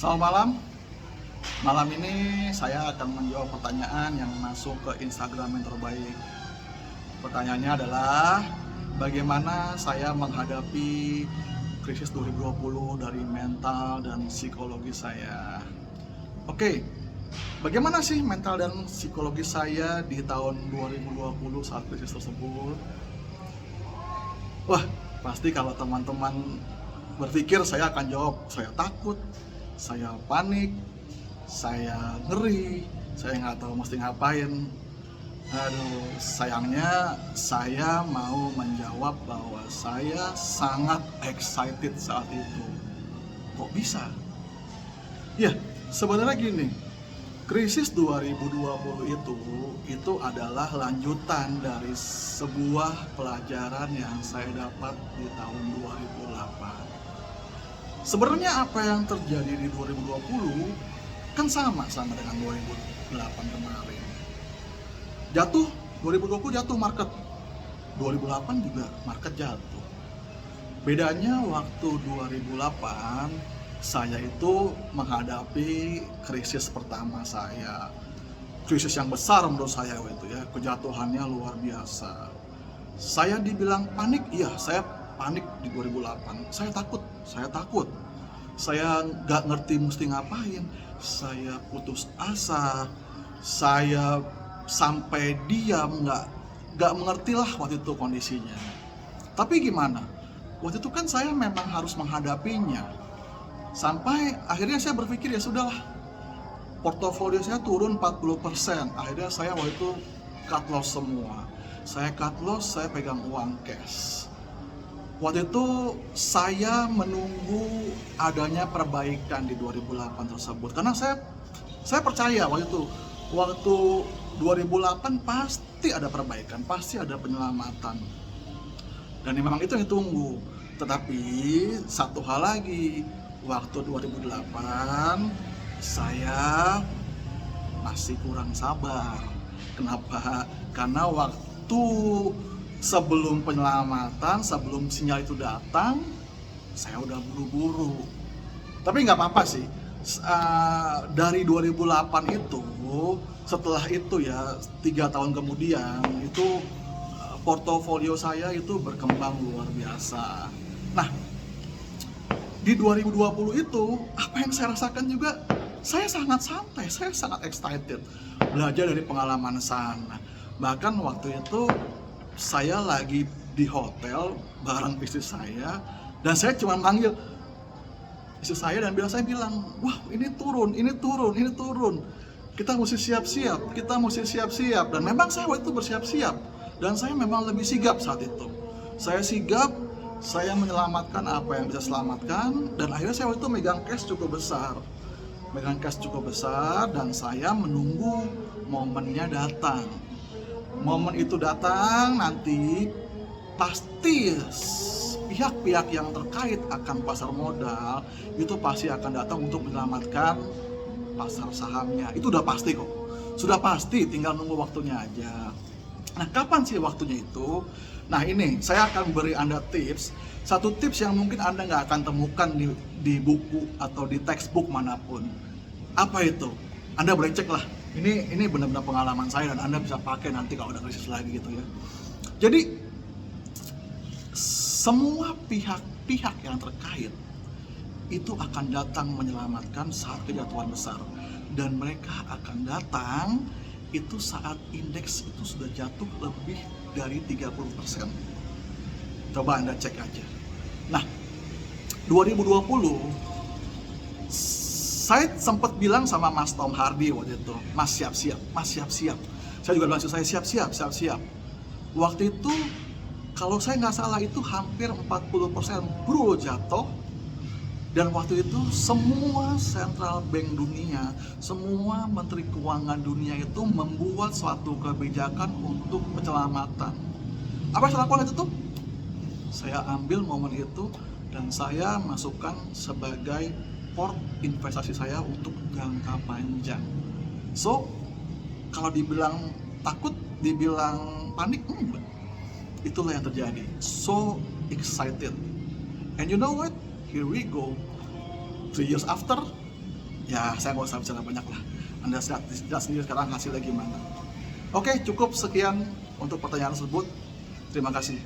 Selamat malam. Malam ini saya akan menjawab pertanyaan yang masuk ke Instagram yang terbaik. Pertanyaannya adalah bagaimana saya menghadapi krisis 2020 dari mental dan psikologi saya. Oke, bagaimana sih mental dan psikologi saya di tahun 2020 saat krisis tersebut? Wah, pasti kalau teman-teman berpikir saya akan jawab, saya takut, saya panik, saya ngeri, saya nggak tahu mesti ngapain. Aduh, sayangnya saya mau menjawab bahwa saya sangat excited saat itu. Kok bisa? Ya, sebenarnya gini, krisis 2020 itu adalah lanjutan dari sebuah pelajaran yang saya dapat di tahun 2008. Sebenarnya apa yang terjadi di 2020 kan sama dengan 2008 kemarin. Jatuh 2020 jatuh market, 2008 juga market jatuh. Bedanya waktu 2008 saya itu menghadapi krisis pertama saya. Krisis yang besar menurut saya itu ya, kejatuhannya luar biasa. Saya dibilang panik, iya saya panik di 2008. Saya takut. Saya nggak ngerti mesti ngapain. Saya putus asa. Saya sampai diam, nggak mengerti lah waktu itu kondisinya. Tapi gimana? Waktu itu kan saya memang harus menghadapinya. Sampai akhirnya saya berpikir ya sudahlah, portofolio saya turun 40%. Akhirnya saya waktu itu cut loss semua. Saya cut loss, saya pegang uang cash. Waktu itu saya menunggu adanya perbaikan di 2008 tersebut. Karena saya percaya waktu 2008 pasti ada perbaikan, pasti ada penyelamatan. Dan memang itu yang ditunggu. Tetapi satu hal lagi, waktu 2008 saya masih kurang sabar. Kenapa? Karena waktu sebelum penyelamatan, sebelum sinyal itu datang, saya udah buru-buru. Tapi nggak apa-apa sih. Dari 2008 itu, setelah itu ya 3 tahun kemudian itu portofolio saya itu berkembang luar biasa. Nah, di 2020 itu apa yang saya rasakan juga, saya sangat santai, saya sangat excited belajar dari pengalaman sana. Bahkan waktu itu saya lagi di hotel bareng istri saya, dan saya cuma manggil istri saya dan saya bilang, wah ini turun, kita mesti siap-siap. Dan memang saya waktu itu bersiap-siap, dan saya memang lebih sigap saat itu. Saya sigap, saya menyelamatkan apa yang bisa selamatkan, dan akhirnya saya waktu itu megang cash cukup besar, dan saya menunggu momennya datang. Momen itu datang, nanti pasti pihak-pihak yang terkait akan pasar modal itu pasti akan datang untuk menyelamatkan pasar sahamnya. Itu udah pasti kok, sudah pasti, tinggal nunggu waktunya aja. Nah, kapan sih waktunya itu? Nah, ini saya akan beri Anda tips. Satu tips yang mungkin Anda nggak akan temukan di buku atau di textbook manapun. Apa itu? Anda boleh cek lah. Ini benar-benar pengalaman saya, dan Anda bisa pakai nanti kalau ada krisis lagi gitu ya. Jadi semua pihak-pihak yang terkait itu akan datang menyelamatkan saat kejatuhan besar, dan mereka akan datang itu saat indeks itu sudah jatuh lebih dari 30%. Coba Anda cek aja. Nah, 2020 saya sempat bilang sama Mas Tom Hardy waktu itu, Mas siap-siap. Saya juga bilang saya siap-siap. Waktu itu kalau saya nggak salah itu hampir 40% bro jatuh. Dan waktu itu semua central bank dunia, semua menteri keuangan dunia itu membuat suatu kebijakan untuk penyelamatan. Apa yang saya lakukan itu tuh? Saya ambil momen itu dan saya masukkan sebagai port investasi saya untuk jangka panjang. So, kalau dibilang takut, dibilang panik, enggak. Itulah yang terjadi. So excited. And you know what? Here we go. 3 years after, ya saya nggak usah bicara banyak lah. Anda lihat sendiri sekarang hasilnya gimana. Oke, cukup sekian untuk pertanyaan tersebut. Terima kasih.